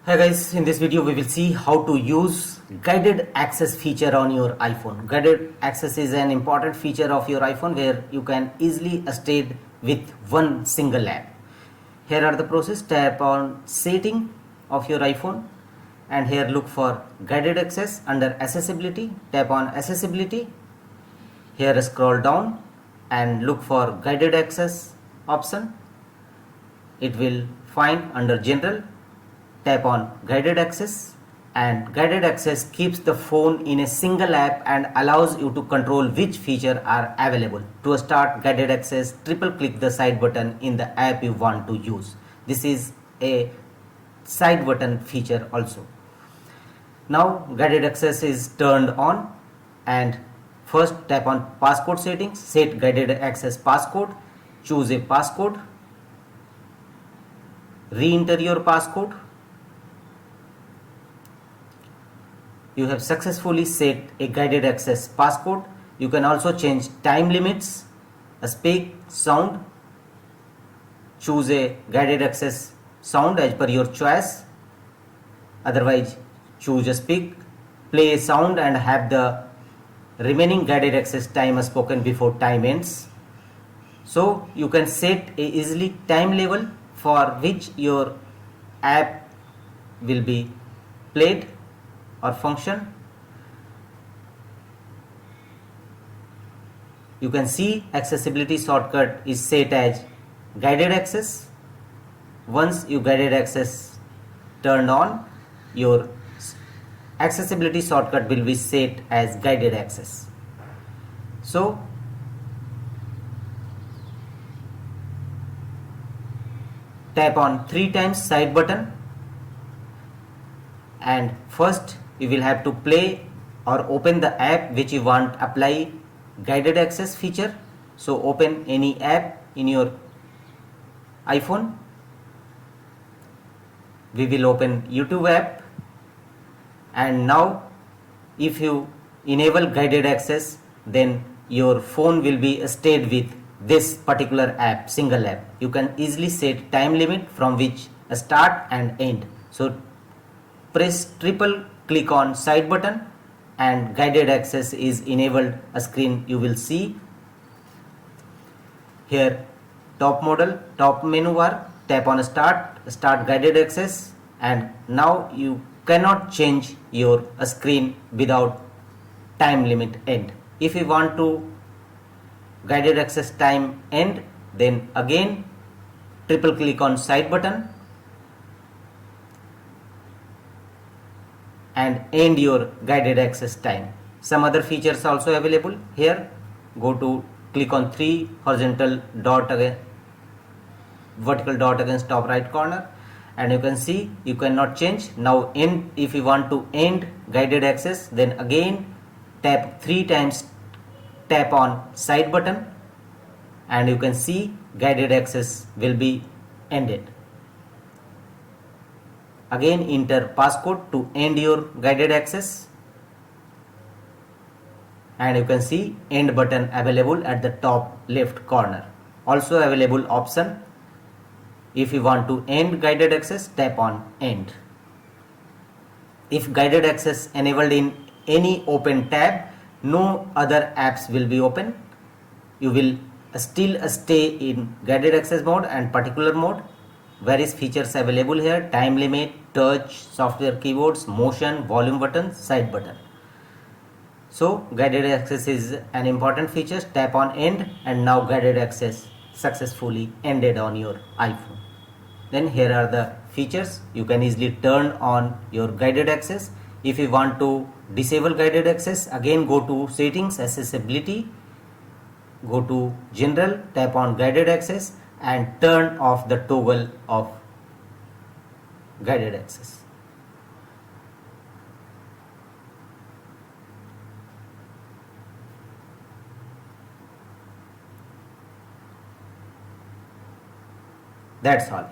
Hi guys, in this video we will see how to use guided access feature on your iPhone. Guided access is an important feature of your iPhone where you can easily stay with one single app. Here are the process. Tap on setting of your iPhone and here look for guided access. Under accessibility, tap on accessibility. Here scroll down and look for guided access option. It will find under general. Tap on guided access, and guided access keeps the phone in a single app and allows you to control which features are available. To start guided access, triple click the side button in the app you want to use. This is a side button feature also. Now guided access is turned on, and first tap on passcode settings. Set guided access passcode. Choose a passcode. Re-enter your passcode. You have successfully set a guided access passcode. You can also change time limits, speak sound, choose a guided access sound as per your choice. Otherwise, choose a speak, play a sound and have the remaining guided access time spoken before time ends. So you can set a easily time level for which your app will be played or function. You can see accessibility shortcut is set as guided access. Once you guided access turned on, your accessibility shortcut will be set as guided access. So tap on 3 times side button, and first you will have to play or open the app which you want apply guided access feature. So open any app in your iPhone. We will open YouTube app, and now if you enable guided access, then your phone will be stayed with this particular app, single app. You can easily set time limit from which start and end. So press triple click on side button and guided access is enabled. A screen you will see here. Top model, top menu bar, tap on start guided access, and now you cannot change your screen without time limit end. If you want to guided access time end, then again triple click on side button and end your guided access time. Some other features also available here. Go to click on 3 horizontal dot again, vertical dot against top right corner, and you can see you cannot change. Now end, if you want to end guided access, then again tap 3 times, tap on side button, and you can see guided access will be ended. Again enter passcode to end your guided access, and you can see end button available at the top left corner. Also available option, if you want to end guided access, tap on end. If guided access enabled in any open tab, no other apps will be open. You will still stay in guided access mode and particular mode. Various features available here: time limit, touch, software keyboards, motion, volume button, side button. So guided access is an important feature. Tap on end, and now guided access successfully ended on your iPhone. Then here are the features. You can easily turn on your guided access. If you want to disable guided access, again go to settings, accessibility, go to general, tap on guided access and turn off the toggle of guided access. That's all.